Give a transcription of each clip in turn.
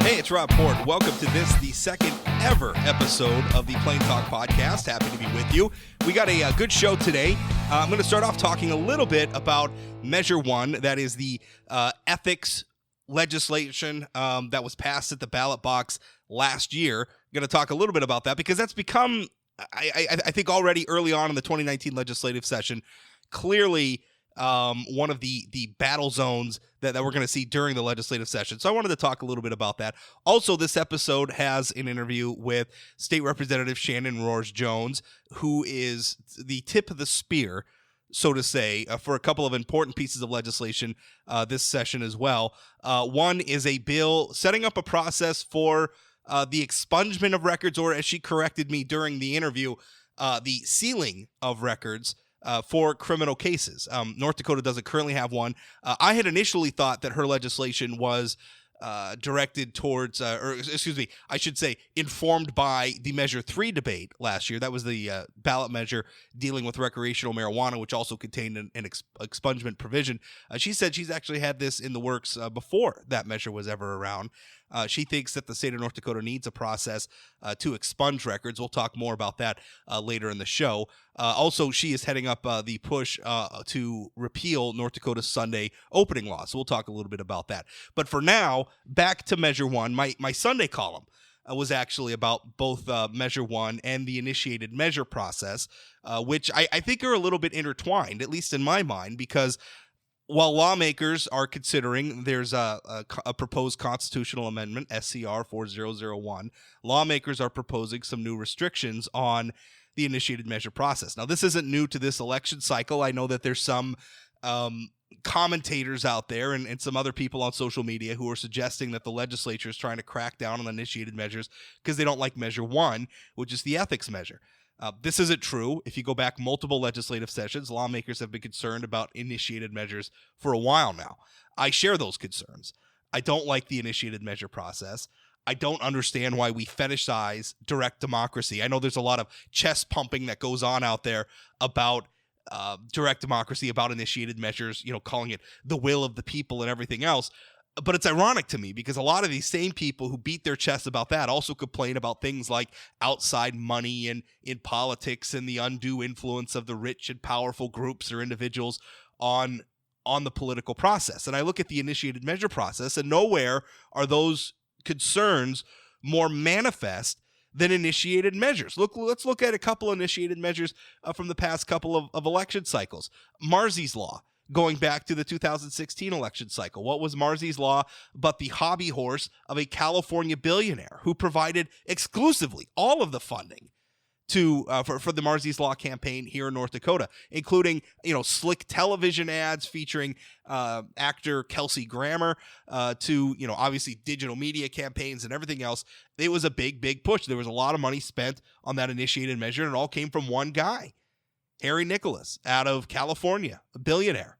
Hey, it's Rob Port. Welcome to the second ever episode of the Plain Talk Podcast. Happy to be with you. We got a good show today. I'm going to start off talking a little bit about Measure 1. That is the ethics legislation that was passed at the ballot box last year. I'm going to talk a little bit about that because that's become, I think already early on in the 2019 legislative session, clearly one of the battle zones that we're going to see during the legislative session. So I wanted to talk a little bit about that. Also, this episode has an interview with State Representative Shannon Roers Jones, who is the tip of the spear, so to say, for a couple of important pieces of legislation this session as well. One is a bill setting up a process for the expungement of records, or as she corrected me during the interview, the sealing of records for criminal cases. North Dakota doesn't currently have one. I had initially thought that her legislation was directed towards, I should say, informed by the Measure 3 debate last year. That was the ballot measure dealing with recreational marijuana, which also contained an expungement provision. She said she's actually had this in the works before that measure was ever around. She thinks that the state of North Dakota needs a process to expunge records. We'll talk more about that later in the show. Also, she is heading up the push to repeal North Dakota's Sunday opening law. So we'll talk a little bit about that. But for now, back to Measure 1. My Sunday column was actually about both Measure 1 and the initiated measure process, which I think are a little bit intertwined, at least in my mind, because while lawmakers are considering, there's a proposed constitutional amendment, SCR 4001, lawmakers are proposing some new restrictions on the initiated measure process. Now, this isn't new to this election cycle. I know that there's some commentators out there and some other people on social media who are suggesting that the legislature is trying to crack down on initiated measures because they don't like Measure 1, which is the ethics measure. This isn't true. If you go back multiple legislative sessions, lawmakers have been concerned about initiated measures for a while now. I share those concerns. I don't like the initiated measure process. I don't understand why we fetishize direct democracy. I know there's a lot of chest pumping that goes on out there about direct democracy, about initiated measures, calling it the will of the people and everything else. But it's ironic to me because a lot of these same people who beat their chests about that also complain about things like outside money and in politics and the undue influence of the rich and powerful groups or individuals on the political process. And I look at the initiated measure process, and nowhere are those concerns more manifest than initiated measures. Let's look at a couple initiated measures from the past couple of election cycles. Marzy's Law. Going back to the 2016 election cycle. What was Marzy's Law but the hobby horse of a California billionaire who provided exclusively all of the funding to for the Marzy's Law campaign here in North Dakota, including slick television ads featuring actor Kelsey Grammer to obviously digital media campaigns and everything else. It was a big push. There was a lot of money spent on that initiated measure, and it all came from one guy, Harry Nicholas, out of California, a billionaire.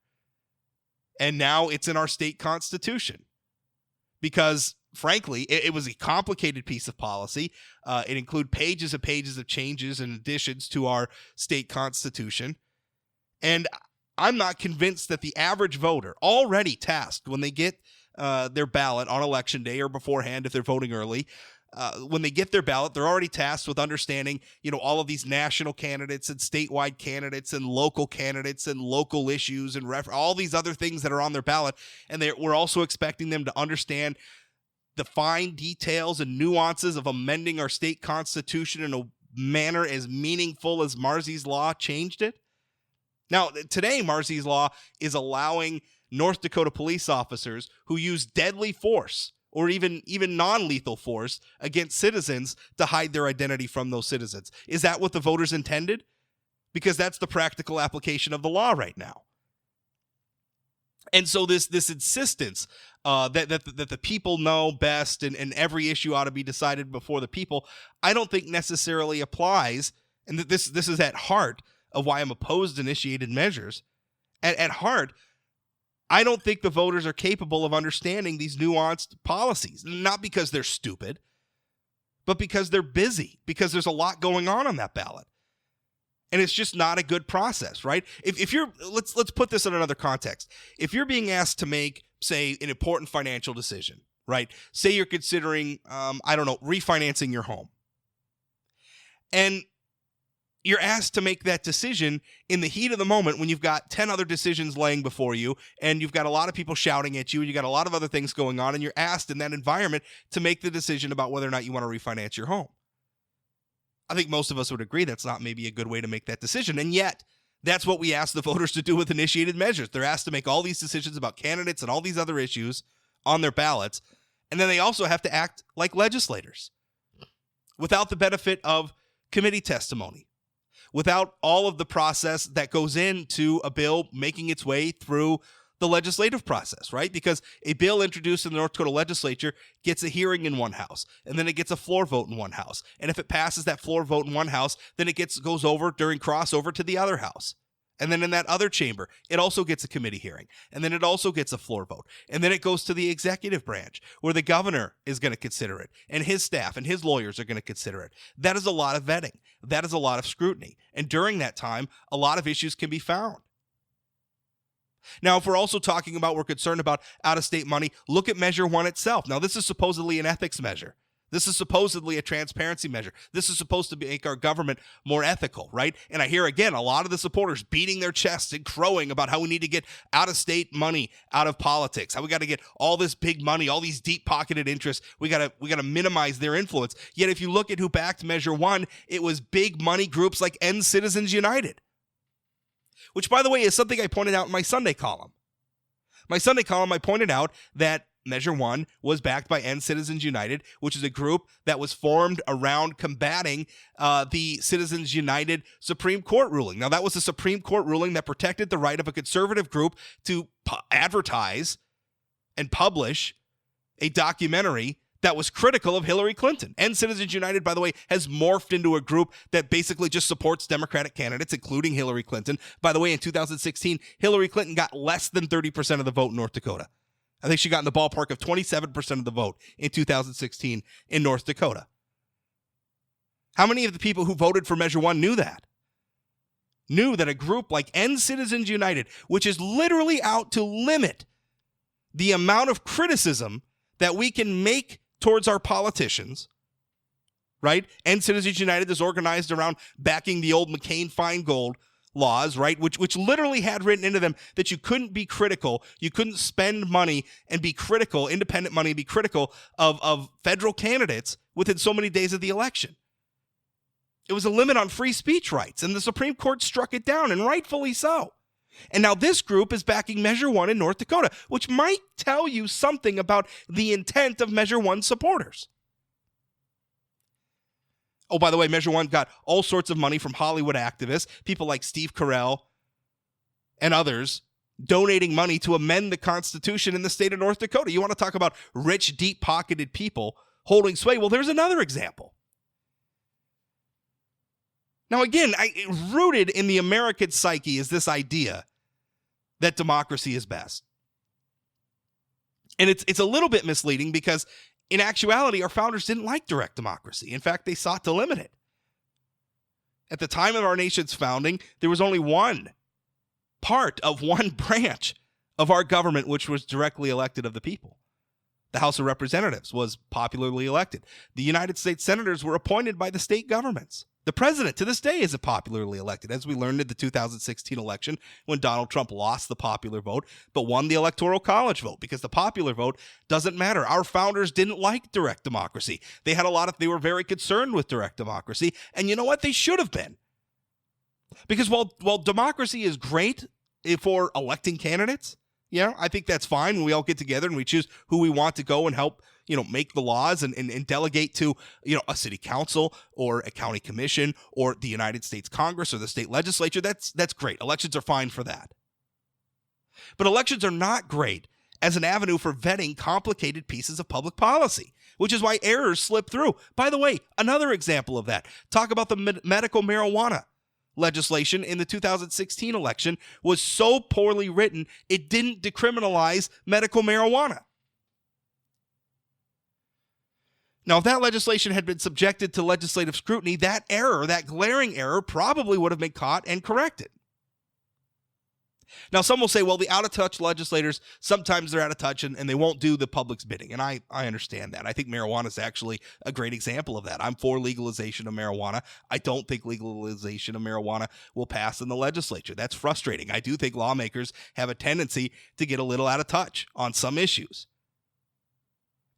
And now it's in our state constitution because, frankly, it was a complicated piece of policy. It included pages and pages of changes and additions to our state constitution. And I'm not convinced that the average voter, already tasked when they get their ballot on election day or beforehand if they're voting early, when they get their ballot, they're already tasked with understanding, all of these national candidates and statewide candidates and local candidates and local issues and all these other things that are on their ballot. And we're also expecting them to understand the fine details and nuances of amending our state constitution in a manner as meaningful as Marzy's Law changed it. Now, today, Marzy's Law is allowing North Dakota police officers who use deadly force or even non-lethal force against citizens to hide their identity from those citizens. Is that what the voters intended? Because that's the practical application of the law right now. And so this insistence that the people know best and every issue ought to be decided before the people, I don't think necessarily applies. And this is at heart of why I'm opposed to initiated measures. At heart, I don't think the voters are capable of understanding these nuanced policies, not because they're stupid, but because they're busy, because there's a lot going on that ballot. And it's just not a good process, right? If you're, let's put this in another context. If you're being asked to make, say, an important financial decision, right? Say you're considering, refinancing your home. And you're asked to make that decision in the heat of the moment when you've got 10 other decisions laying before you and you've got a lot of people shouting at you and you got a lot of other things going on, and you're asked in that environment to make the decision about whether or not you want to refinance your home. I think most of us would agree that's not maybe a good way to make that decision. And yet, that's what we ask the voters to do with initiated measures. They're asked to make all these decisions about candidates and all these other issues on their ballots. And then they also have to act like legislators without the benefit of committee testimony, without all of the process that goes into a bill making its way through the legislative process, right? Because a bill introduced in the North Dakota legislature gets a hearing in one house, and then it gets a floor vote in one house. And if it passes that floor vote in one house, then it goes over during crossover to the other house. And then in that other chamber, it also gets a committee hearing. And then it also gets a floor vote. And then it goes to the executive branch, where the governor is going to consider it, and his staff and his lawyers are going to consider it. That is a lot of vetting. That is a lot of scrutiny. And during that time, a lot of issues can be found. Now, if we're also talking about, we're concerned about out-of-state money, look at Measure 1 itself. Now, this is supposedly an ethics measure. This is supposedly a transparency measure. This is supposed to make our government more ethical, right? And I hear, again, a lot of the supporters beating their chests and crowing about how we need to get out-of-state money out of politics, how we got to get all this big money, all these deep-pocketed interests. We got to minimize their influence. Yet if you look at who backed Measure 1, it was big money groups like End Citizens United, which, by the way, is something I pointed out in my Sunday column. My Sunday column, I pointed out that Measure 1 was backed by End Citizens United, which is a group that was formed around combating the Citizens United Supreme Court ruling. Now, that was a Supreme Court ruling that protected the right of a conservative group to advertise and publish a documentary that was critical of Hillary Clinton. End Citizens United, by the way, has morphed into a group that basically just supports Democratic candidates, including Hillary Clinton. By the way, in 2016, Hillary Clinton got less than 30% of the vote in North Dakota. I think she got in the ballpark of 27% of the vote in 2016 in North Dakota. How many of the people who voted for Measure 1 knew that? Knew that a group like End Citizens United, which is literally out to limit the amount of criticism that we can make towards our politicians, right? End Citizens United is organized around backing the old McCain-Feingold laws, right, which literally had written into them that you couldn't be critical, you couldn't spend money and be critical, independent money, and be critical of federal candidates within so many days of the election. It was a limit on free speech rights, and the Supreme Court struck it down, and rightfully so. And now this group is backing Measure 1 in North Dakota, which might tell you something about the intent of Measure 1 supporters. Oh, by the way, Measure 1 got all sorts of money from Hollywood activists, people like Steve Carell and others, donating money to amend the Constitution in the state of North Dakota. You want to talk about rich, deep-pocketed people holding sway? Well, there's another example. Now, again, rooted in the American psyche is this idea that democracy is best. And it's a little bit misleading because in actuality, our founders didn't like direct democracy. In fact, they sought to limit it. At the time of our nation's founding, there was only one part of one branch of our government which was directly elected of the people. The House of Representatives was popularly elected. The United States senators were appointed by the state governments. The president, to this day, isn't popularly elected, as we learned in the 2016 election when Donald Trump lost the popular vote, but won the Electoral College vote, because the popular vote doesn't matter. Our founders didn't like direct democracy. They were very concerned with direct democracy, and you know what? They should have been. Because while democracy is great for electing candidates, I think that's fine when we all get together and we choose who we want to go and help make the laws and delegate to, a city council or a county commission or the United States Congress or the state legislature. That's great. Elections are fine for that. But elections are not great as an avenue for vetting complicated pieces of public policy, which is why errors slip through. By the way, another example of that, talk about the medical marijuana legislation in the 2016 election was so poorly written, it didn't decriminalize medical marijuana. Now, if that legislation had been subjected to legislative scrutiny, that glaring error, probably would have been caught and corrected. Now, some will say, well, the out-of-touch legislators, sometimes they're out of touch and they won't do the public's bidding. And I understand that. I think marijuana is actually a great example of that. I'm for legalization of marijuana. I don't think legalization of marijuana will pass in the legislature. That's frustrating. I do think lawmakers have a tendency to get a little out of touch on some issues.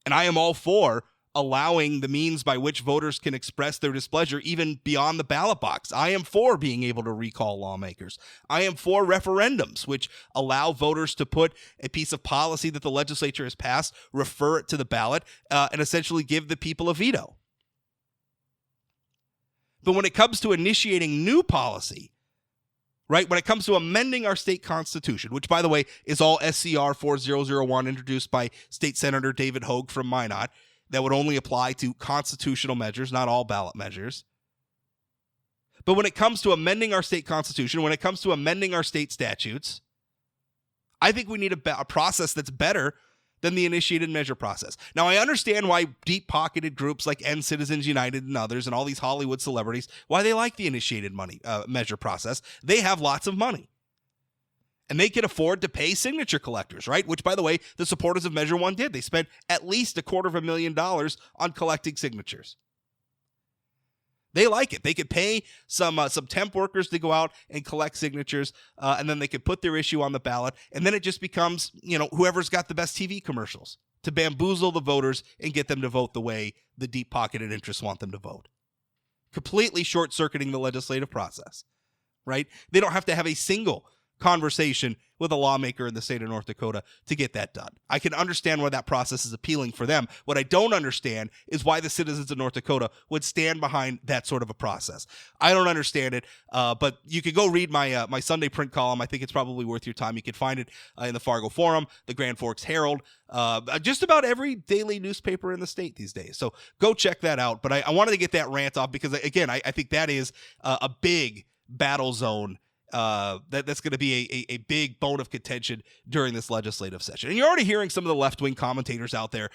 And I am all for allowing the means by which voters can express their displeasure even beyond the ballot box. I am for being able to recall lawmakers. I am for referendums, which allow voters to put a piece of policy that the legislature has passed, refer it to the ballot, and essentially give the people a veto. But when it comes to initiating new policy, right, when it comes to amending our state constitution, which, by the way, is all SCR 4001 introduced by State Senator David Hogue from Minot, that would only apply to constitutional measures, not all ballot measures. But when it comes to amending our state constitution, when it comes to amending our state statutes, I think we need a process that's better than the initiated measure process. Now, I understand why deep-pocketed groups like End Citizens United and others and all these Hollywood celebrities, why they like the initiated measure process. They have lots of money. And they can afford to pay signature collectors, right? Which, by the way, the supporters of Measure 1 did. They spent at least $250,000 on collecting signatures. They like it. They could pay some temp workers to go out and collect signatures, and then they could put their issue on the ballot, and then it just becomes, whoever's got the best TV commercials to bamboozle the voters and get them to vote the way the deep-pocketed interests want them to vote. Completely short-circuiting the legislative process, right? They don't have to have a single conversation with a lawmaker in the state of North Dakota to get that done. I can understand why that process is appealing for them. What I don't understand is why the citizens of North Dakota would stand behind that sort of a process. I don't understand it, but you can go read my Sunday print column. I think it's probably worth your time. You can find it in the Fargo Forum, the Grand Forks Herald, just about every daily newspaper in the state these days. So go check that out. But I wanted to get that rant off because, again, I think that is a big battle zone that's going to be a big bone of contention during this legislative session. And you're already hearing some of the left-wing commentators out there,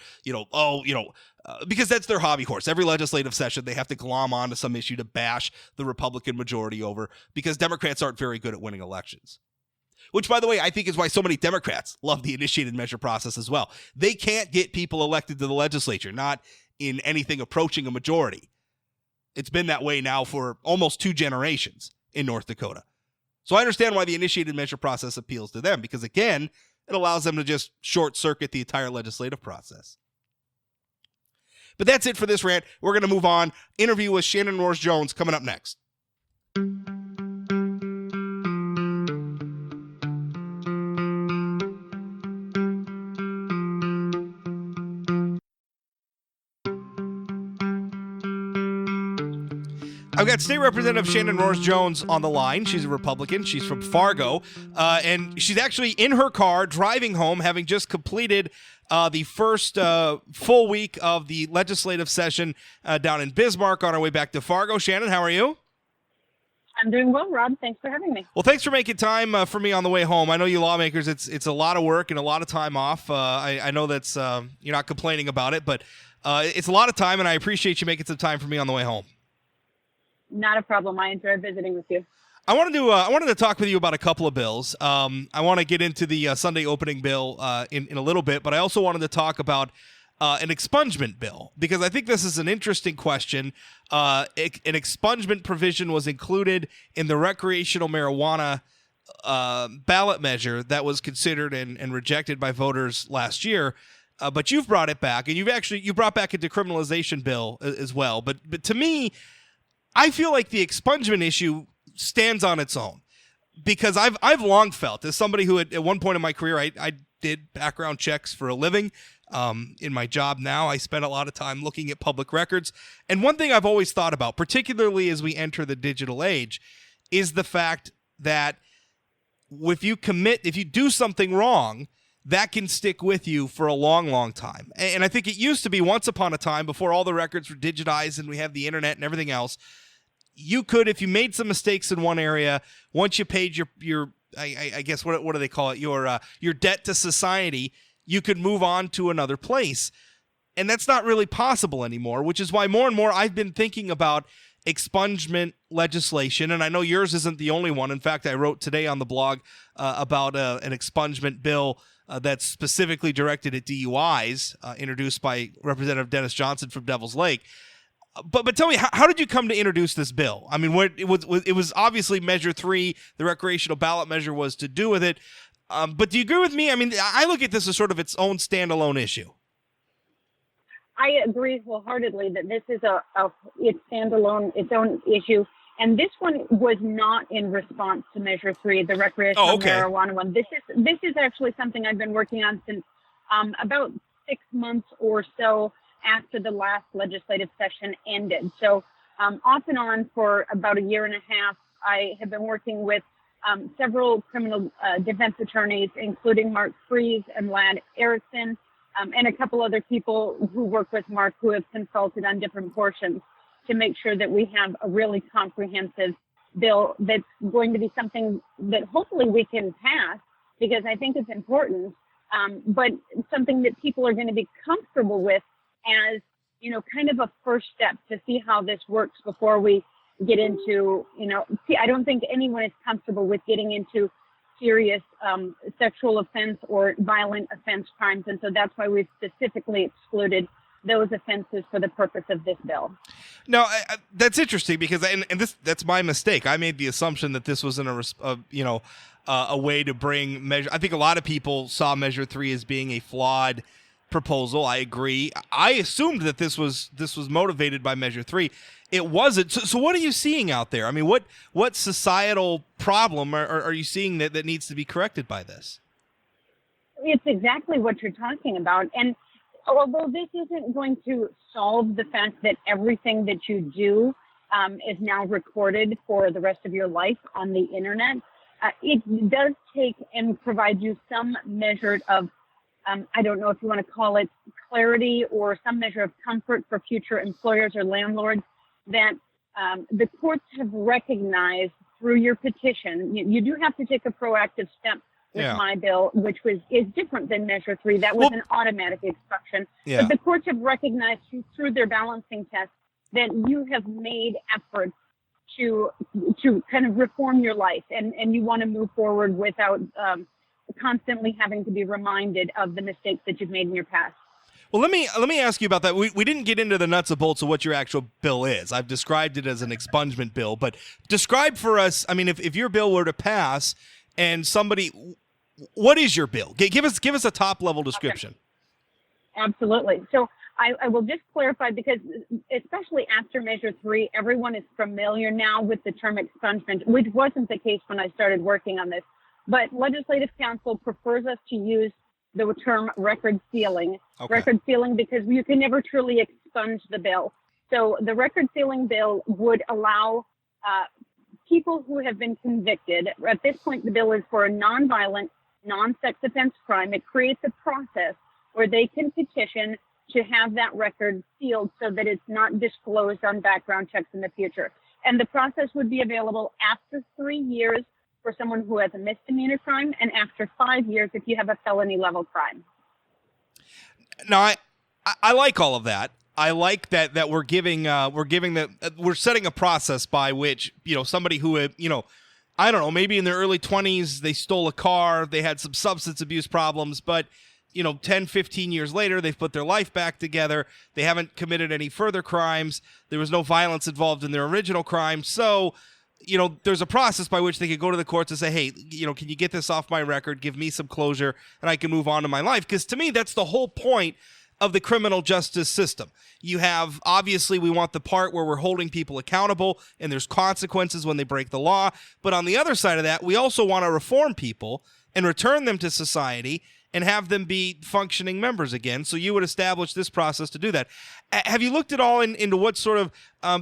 because that's their hobby horse. Every legislative session, they have to glom onto some issue to bash the Republican majority over because Democrats aren't very good at winning elections. Which, by the way, I think is why so many Democrats love the initiated measure process as well. They can't get people elected to the legislature, not in anything approaching a majority. It's been that way now for almost 2 generations in North Dakota. So I understand why the initiated measure process appeals to them because, again, it allows them to just short-circuit the entire legislative process. But that's it for this rant. We're going to move on. Interview with Shannon Roers Jones coming up next. I've got State Representative Shannon Roers Jones on the line. She's a Republican. She's from Fargo. And she's actually in her car driving home, having just completed the first full week of the legislative session down in Bismarck on our way back to Fargo. Shannon, how are you? I'm doing well, Rob. Thanks for having me. Well, thanks for making time for me on the way home. I know you lawmakers, it's a lot of work and a lot of time off. I know that's you're not complaining about it, but it's a lot of time, and I appreciate you making some time for me on the way home. Not a problem. I enjoy visiting with you. I wanted to talk with you about a couple of bills. I want to get into the Sunday opening bill in a little bit, but I also wanted to talk about an expungement bill because I think this is an interesting question. An expungement provision was included in the recreational marijuana ballot measure that was considered and rejected by voters last year. But you've brought it back, and you brought back a decriminalization bill as well. But to me, I feel like the expungement issue stands on its own because I've long felt, as somebody who at one point in my career, I did background checks for a living. In my job now, I spend a lot of time looking at public records. And one thing I've always thought about, particularly as we enter the digital age, is the fact that if you do something wrong, that can stick with you for a long, long time. And I think it used to be once upon a time, before all the records were digitized and we have the internet and everything else, you could, if you made some mistakes in one area, once you paid your I guess, what do they call it? Your debt to society, you could move on to another place. And that's not really possible anymore, which is why more and more I've been thinking about expungement legislation, and I know yours isn't the only one. In fact, I wrote today on the blog about an expungement bill that's specifically directed at DUIs, introduced by Representative Dennis Johnson from Devil's Lake. But tell me, how did you come to introduce this bill? I mean, it was obviously Measure 3, the recreational ballot measure, was to do with it. But do you agree with me? I mean, I look at this as sort of its own standalone issue. I agree wholeheartedly that this is it's standalone, its own issue. And this one was not in response to Measure 3, the recreational marijuana one. This is actually something I've been working on since about 6 months or so after the last legislative session ended. So off and on for about a year and a half, I have been working with several criminal defense attorneys, including Mark Fries and Lad Erickson, and a couple other people who work with Mark who have consulted on different portions to make sure that we have a really comprehensive bill that's going to be something that hopefully we can pass, because I think it's important, but something that people are going to be comfortable with as, kind of a first step to see how this works before we get into, I don't think anyone is comfortable with getting into serious sexual offense or violent offense crimes. And so that's why we've specifically excluded those offenses for the purpose of this bill. Now, that's interesting because, and that's my mistake. I made the assumption that this was a way to bring Measure. I think a lot of people saw Measure 3 as being a flawed proposal. I agree. I assumed that this was motivated by Measure 3. It wasn't. So what are you seeing out there? I mean, what societal problem are you seeing that needs to be corrected by this? It's exactly what you're talking about. And although this isn't going to solve the fact that everything that you do is now recorded for the rest of your life on the internet, it does take and provide you some measure of, I don't know if you want to call it clarity or some measure of comfort for future employers or landlords, that the courts have recognized through your petition. You do have to take a proactive step with my bill, which is different than Measure 3. That was an automatic expulsion. Yeah. But the courts have recognized through their balancing test that you have made efforts to kind of reform your life, and you want to move forward without constantly having to be reminded of the mistakes that you've made in your past. Well, let me ask you about that. We didn't get into the nuts and bolts of what your actual bill is. I've described it as an expungement bill, but describe for us, I mean, if your bill were to pass and somebody, what is your bill? Give us a top level description. Okay. Absolutely. So I will just clarify, because especially after Measure 3, everyone is familiar now with the term expungement, which wasn't the case when I started working on this. But Legislative Counsel prefers us to use the term record sealing. Okay. Record sealing because you can never truly expunge the bill. So the record sealing bill would allow people who have been convicted. At this point, the bill is for a nonviolent, non-sex offense crime. It creates a process where they can petition to have that record sealed so that it's not disclosed on background checks in the future. And the process would be available after 3 years for someone who has a misdemeanor crime, and after 5 years if you have a felony level crime. Now, I like all of that. I like that we're we're setting a process by which, somebody who had, I don't know, maybe in their early 20s, they stole a car, they had some substance abuse problems, but 10, 15 years later, they've put their life back together. They haven't committed any further crimes. There was no violence involved in their original crime. So, there's a process by which they could go to the courts and say, hey, can you get this off my record? Give me some closure and I can move on to my life. Because to me, that's the whole point of the criminal justice system. You have, obviously, we want the part where we're holding people accountable and there's consequences when they break the law. But on the other side of that, we also want to reform people and return them to society and have them be functioning members again. So you would establish this process to do that. Have you looked at all into what sort of,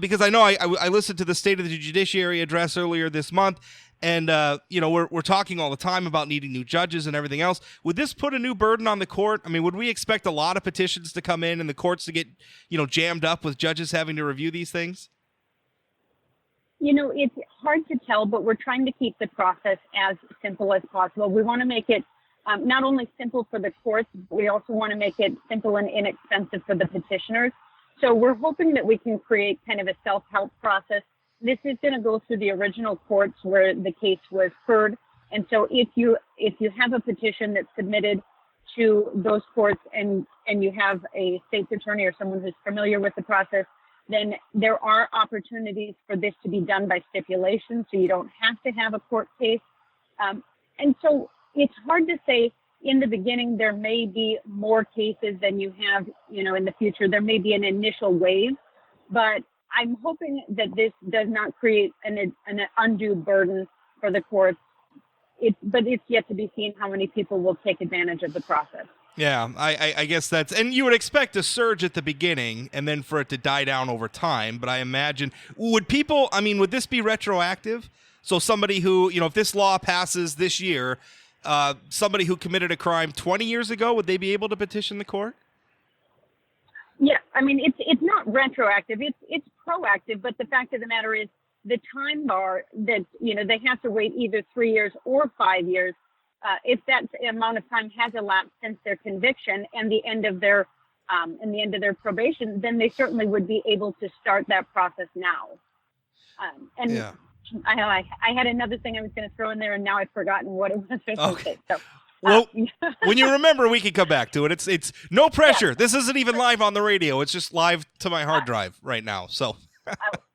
because I know I listened to the State of the Judiciary address earlier this month, and we're talking all the time about needing new judges and everything else. Would this put a new burden on the court? I mean, would we expect a lot of petitions to come in and the courts to get, jammed up with judges having to review these things? It's hard to tell, but we're trying to keep the process as simple as possible. We want to make it not only simple for the courts, but we also want to make it simple and inexpensive for the petitioners. So we're hoping that we can create kind of a self-help process. This is going to go through the original courts where the case was heard. And so if you have a petition that's submitted to those courts and you have a state's attorney or someone who's familiar with the process, then there are opportunities for this to be done by stipulation, so you don't have to have a court case. And so it's hard to say. In the beginning, there may be more cases than you have, in the future. There may be an initial wave, but I'm hoping that this does not create an undue burden for the courts. But it's yet to be seen how many people will take advantage of the process. Yeah, I guess and you would expect a surge at the beginning and then for it to die down over time. But I imagine, would this be retroactive? So somebody who, if this law passes this year, somebody who committed a crime 20 years ago, would they be able to petition the court? Yeah, it's not retroactive. It's proactive. But the fact of the matter is, the time bar that they have to wait either 3 years or 5 years. If that amount of time has elapsed since their conviction and the end of their probation, then they certainly would be able to start that process now. Yeah. I had another thing I was going to throw in there, and now I've forgotten what it was. Okay. So, well, when you remember, we can come back to it. It's no pressure. Yeah. This isn't even live on the radio. It's just live to my hard drive right now. So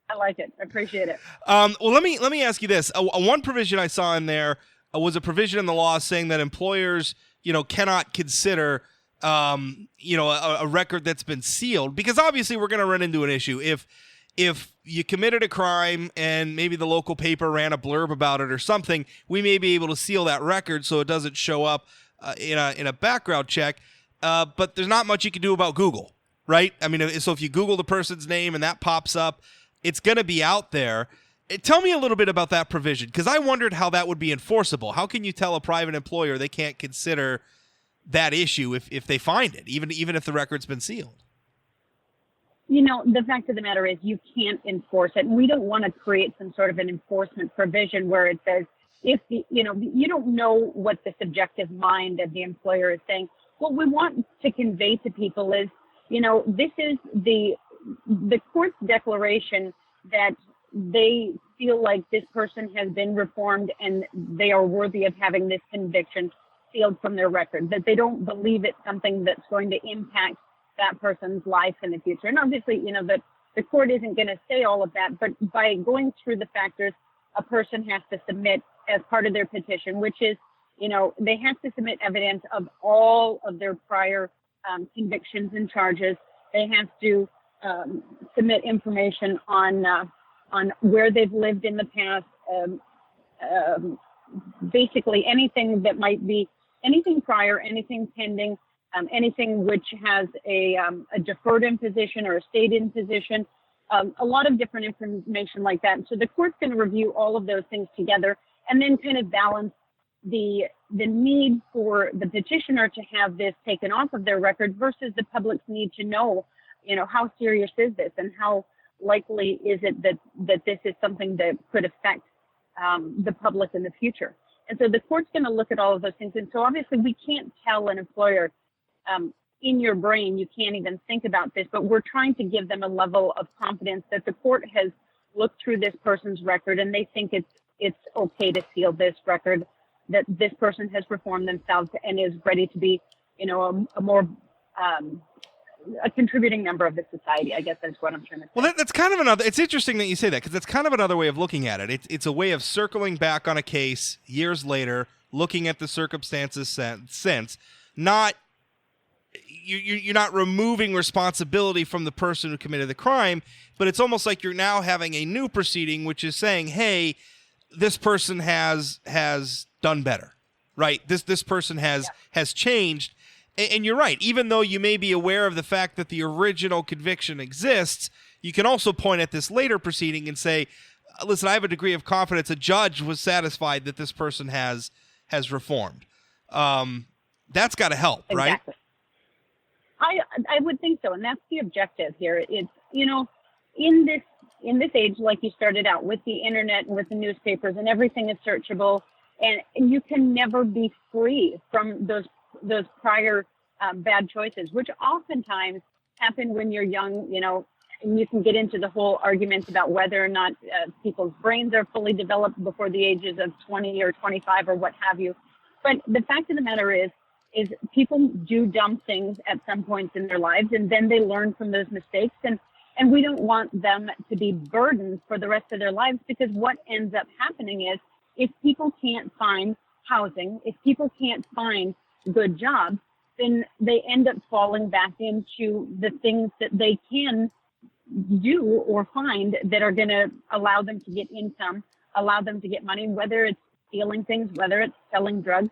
I like it. I appreciate it. Well, let me ask you this. One provision I saw in there was a provision in the law saying that employers, cannot consider, a record that's been sealed, because obviously we're going to run into an issue if you committed a crime and maybe the local paper ran a blurb about it or something, we may be able to seal that record so it doesn't show up in a background check. But there's not much you can do about Google, right? So if you Google the person's name and that pops up, it's going to be out there. Tell me a little bit about that provision, because I wondered how that would be enforceable. How can you tell a private employer they can't consider that issue if they find it, even if the record's been sealed? The fact of the matter is you can't enforce it. We don't want to create some sort of an enforcement provision where it says, you don't know what the subjective mind of the employer is saying. What we want to convey to people is, this is the court's declaration that they feel like this person has been reformed and they are worthy of having this conviction sealed from their record, that they don't believe it's something that's going to impact that person's life in the future. And obviously, that the court isn't going to say all of that, but by going through the factors, a person has to submit as part of their petition, which is, they have to submit evidence of all of their prior convictions and charges. They have to submit information on where they've lived in the past, basically anything that might be anything prior, anything pending, anything which has a deferred imposition or a state imposition, a lot of different information like that. And so the court's going to review all of those things together and then kind of balance the need for the petitioner to have this taken off of their record versus the public's need to know, how serious is this and how likely is it that this is something that could affect the public in the future. And so the court's going to look at all of those things. And so obviously we can't tell an employer, in your brain, you can't even think about this, but we're trying to give them a level of confidence that the court has looked through this person's record and they think it's okay to seal this record, that this person has reformed themselves and is ready to be, a more a contributing member of the society. I guess that's what I'm trying to say. Well, that's kind of it's interesting that you say that, because that's kind of another way of looking at it. It's a way of circling back on a case years later, looking at the circumstances since, you're not removing responsibility from the person who committed the crime, but it's almost like you're now having a new proceeding, which is saying, hey, this person has done better, right? This person has changed. And you're right. Even though you may be aware of the fact that the original conviction exists, you can also point at this later proceeding and say, listen, I have a degree of confidence. A judge was satisfied that this person has reformed. That's got to help, exactly. Right? I would think so. And that's the objective here. It's, in this age, like you started out with the internet and with the newspapers and everything is searchable, and you can never be free from those prior bad choices, which oftentimes happen when you're young, and you can get into the whole argument about whether or not people's brains are fully developed before the ages of 20 or 25 or what have you. But the fact of the matter is people do dumb things at some points in their lives, and then they learn from those mistakes. And we don't want them to be burdened for the rest of their lives, because what ends up happening is if people can't find housing, if people can't find good jobs, then they end up falling back into the things that they can do or find that are going to allow them to get income, allow them to get money, whether it's stealing things, whether it's selling drugs.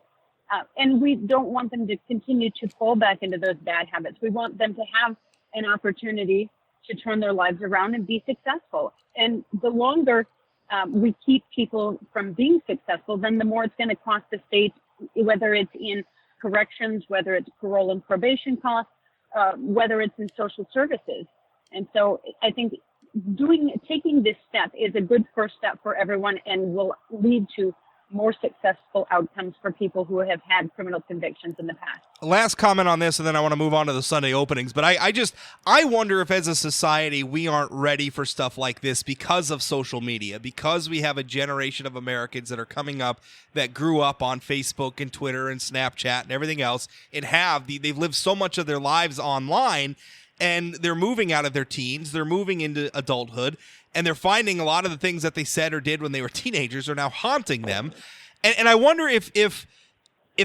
And we don't want them to continue to fall back into those bad habits. We want them to have an opportunity to turn their lives around and be successful. And the longer we keep people from being successful, then the more it's going to cost the state, whether it's in corrections, whether it's parole and probation costs, whether it's in social services. And so I think taking this step is a good first step for everyone and will lead to more successful outcomes for people who have had criminal convictions in the past. Last comment on this, and then I want to move on to the Sunday openings. But I wonder if as a society we aren't ready for stuff like this because of social media, because we have a generation of Americans that are coming up that grew up on Facebook and Twitter and Snapchat and everything else, and they've lived so much of their lives online, and they're moving out of their teens, they're moving into adulthood, and they're finding a lot of the things that they said or did when they were teenagers are now haunting them. And I wonder if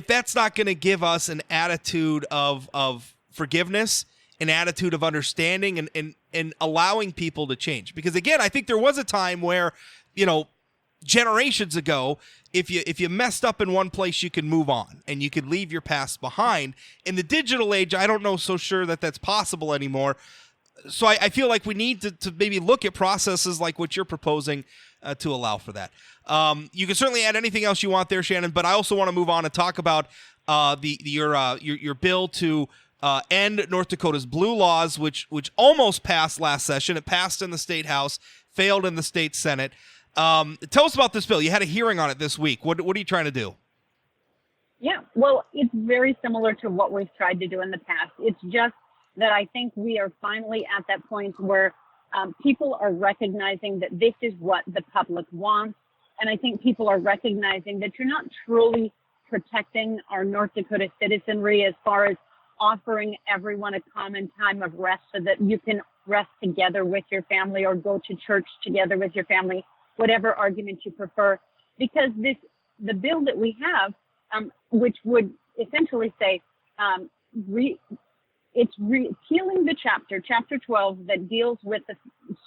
that's not going to give us an attitude of forgiveness, an attitude of understanding, and allowing people to change. Because again, I think there was a time where, generations ago, if you messed up in one place, you could move on and you could leave your past behind. In the digital age, I don't know so sure that that's possible anymore. So I feel like we need to maybe look at processes like what you're proposing to allow for that. You can certainly add anything else you want there, Shannon, but I also want to move on and talk about your bill to end North Dakota's blue laws, which almost passed last session. It passed in the State House, failed in the State Senate. Tell us about this bill. You had a hearing on it this week. What are you trying to do? Yeah, well, it's very similar to what we've tried to do in the past. It's just that I think we are finally at that point where people are recognizing that this is what the public wants. And I think people are recognizing that you're not truly protecting our North Dakota citizenry as far as offering everyone a common time of rest so that you can rest together with your family or go to church together with your family, whatever argument you prefer. Because the bill that we have, which would essentially say it's repealing the chapter 12, that deals with the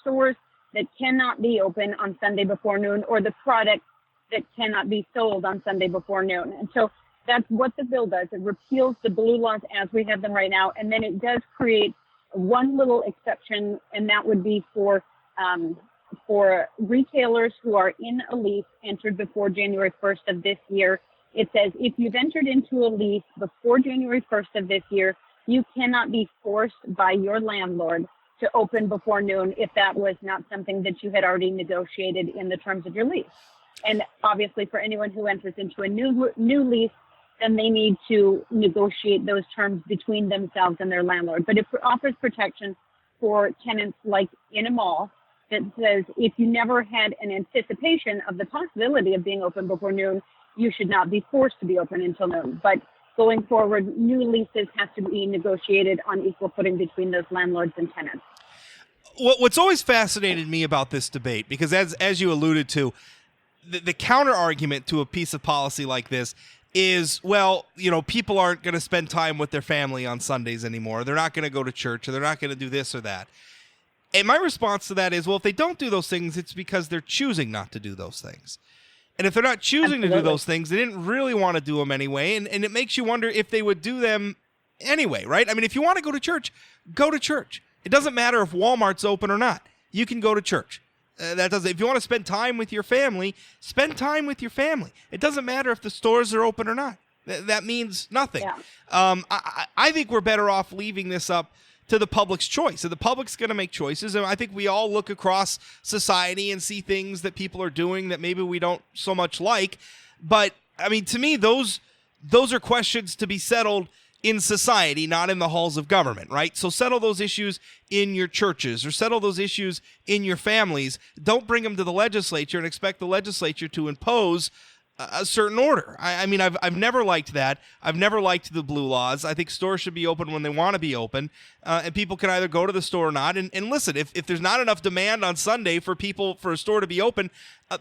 stores that cannot be open on Sunday before noon, or the products that cannot be sold on Sunday before noon. And so that's what the bill does. It repeals the blue laws as we have them right now, and then it does create one little exception, and that would be for retailers who are in a lease entered before January 1st of this year. It says if you've entered into a lease before January 1st of this year, you cannot be forced by your landlord to open before noon if that was not something that you had already negotiated in the terms of your lease. And obviously for anyone who enters into a new lease, then they need to negotiate those terms between themselves and their landlord. But it offers protection for tenants like in a mall that says if you never had an anticipation of the possibility of being open before noon, you should not be forced to be open until noon. But going forward, new leases have to be negotiated on equal footing between those landlords and tenants. What's always fascinated me about this debate, because as you alluded to, the counter argument to a piece of policy like this is, well, people aren't going to spend time with their family on Sundays anymore. They're not going to go to church, or they're not going to do this or that. And my response to that is, well, if they don't do those things, it's because they're choosing not to do those things. And if they're not choosing to do those things, they didn't really want to do them anyway. And it makes you wonder if they would do them anyway, right? I mean, if you want to go to church, go to church. It doesn't matter if Walmart's open or not. You can go to church. If you want to spend time with your family, spend time with your family. It doesn't matter if the stores are open or not. That means nothing. Yeah. I think we're better off leaving this up to the public's choice. So the public's going to make choices, and I think we all look across society and see things that people are doing that maybe we don't so much like. But I mean, to me, those are questions to be settled in society, not in the halls of government, right? So settle those issues in your churches or settle those issues in your families. Don't bring them to the legislature and expect the legislature to impose a certain order. I mean, I've never liked that. I've never liked the blue laws. I think stores should be open when they want to be open, and people can either go to the store or not. And listen, if there's not enough demand on Sunday for a store to be open,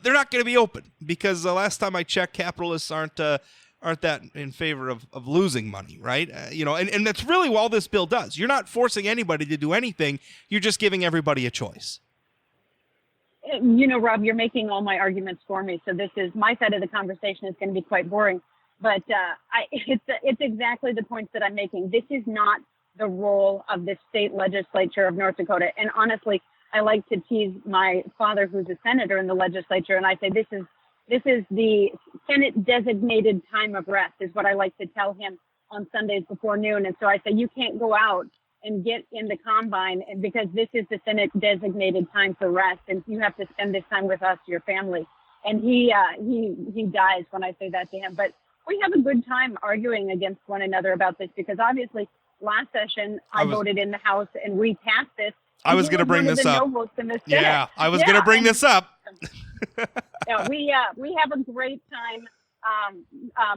they're not going to be open, because the last time I checked, capitalists aren't that in favor of losing money, right? And that's really what all this bill does. You're not forcing anybody to do anything. You're just giving everybody a choice. Rob, you're making all my arguments for me. So this is my side of the conversation is going to be quite boring, but it's exactly the points that I'm making. This is not the role of the state legislature of North Dakota. And honestly, I like to tease my father, who's a senator in the legislature, and I say this is the Senate designated time of rest, is what I like to tell him on Sundays before noon. And so I say, you can't go out and get in the combine, and because this is the Senate designated time for rest, and you have to spend this time with us, your family. And he dies when I say that to him. But we have a good time arguing against one another about this, because obviously last session I voted in the House and we passed this. I was going to bring this up. Yeah, I was going to bring this up. Yeah, we have a great time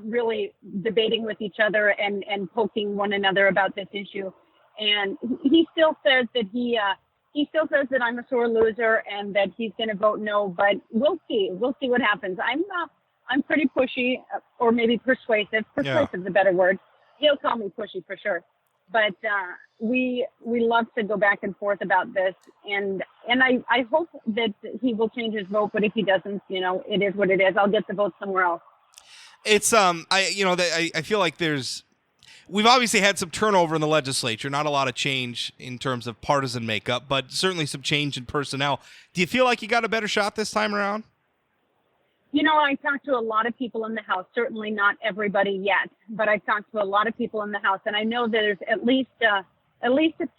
really debating with each other and poking one another about this issue. And he still says that he still says that I'm a sore loser and that he's going to vote no. But we'll see. We'll see what happens. I'm pretty pushy, or maybe persuasive. Persuasive is a better word. He'll call me pushy for sure. But we love to go back and forth about this, and I hope that he will change his vote. But if he doesn't, it is what it is. I'll get the vote somewhere else. It's I feel like we've obviously had some turnover in the legislature, not a lot of change in terms of partisan makeup, but certainly some change in personnel. Do you feel like you got a better shot this time around? I talked to a lot of people in the House, certainly not everybody yet, but I've talked to a lot of people in the House, and I know there's at least a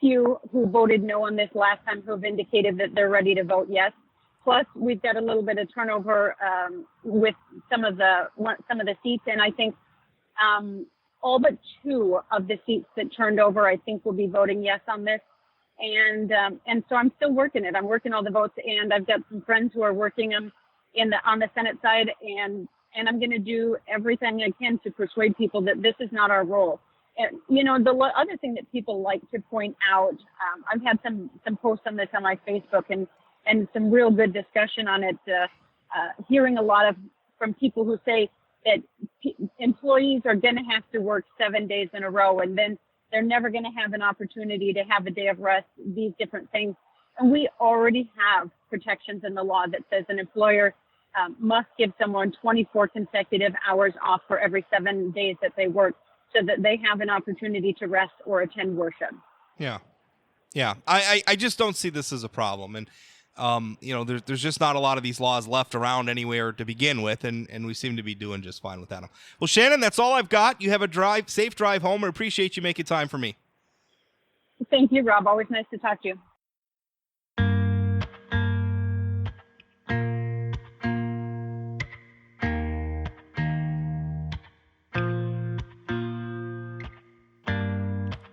few who voted no on this last time who have indicated that they're ready to vote yes. Plus, we've got a little bit of turnover with some of the seats, and I think all but 2 of the seats that turned over, I think, will be voting yes on this. And so I'm still working it. I'm working all the votes, and I've got some friends who are working them on the Senate side, and I'm going to do everything I can to persuade people that this is not our role. And, the other thing that people like to point out, I've had some posts on this on my Facebook and some real good discussion on it, hearing a lot from people who say that employees are going to have to work 7 days in a row, and then they're never going to have an opportunity to have a day of rest, these different things. And we already have protections in the law that says an employer must give someone 24 consecutive hours off for every 7 days that they work, so that they have an opportunity to rest or attend worship. Yeah. I just don't see this as a problem. And, there's just not a lot of these laws left around anywhere to begin with, and we seem to be doing just fine without them. Well, Shannon, that's all I've got. You have a safe drive home. I appreciate you making time for me. Thank you, Rob. Always nice to talk to you.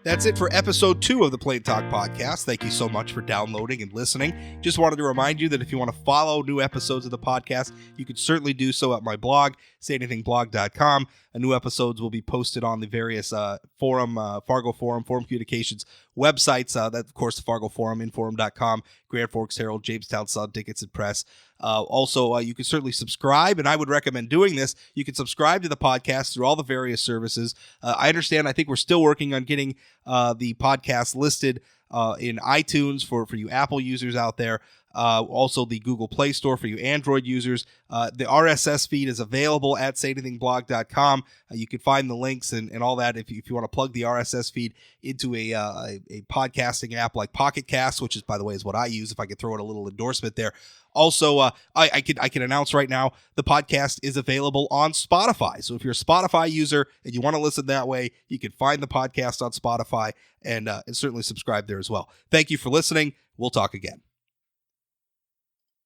That's it for episode 2 of the Plain Talk Podcast. Thank you so much for downloading and listening. Just wanted to remind you that if you want to follow new episodes of the podcast, you can certainly do so at my blog, sayanythingblog.com. New episodes will be posted on the various Fargo Forum, Forum Communications websites. That, of course, the Fargo Forum, inforum.com, Grand Forks Herald, Jamestown Sun, Dickinson Press. Also, you can certainly subscribe, and I would recommend doing this. You can subscribe to the podcast through all the various services. I think we're still working on getting the podcast listed in iTunes for you Apple users out there. Also the Google Play Store for you Android users. The RSS feed is available at sayanythingblog.com. You can find the links and all that if you want to plug the RSS feed into a podcasting app like Pocket Cast, which is, by the way, is what I use, if I could throw in a little endorsement there. Also, I can announce right now the podcast is available on Spotify. So if you're a Spotify user and you want to listen that way, you can find the podcast on Spotify and certainly subscribe there as well. Thank you for listening. We'll talk again.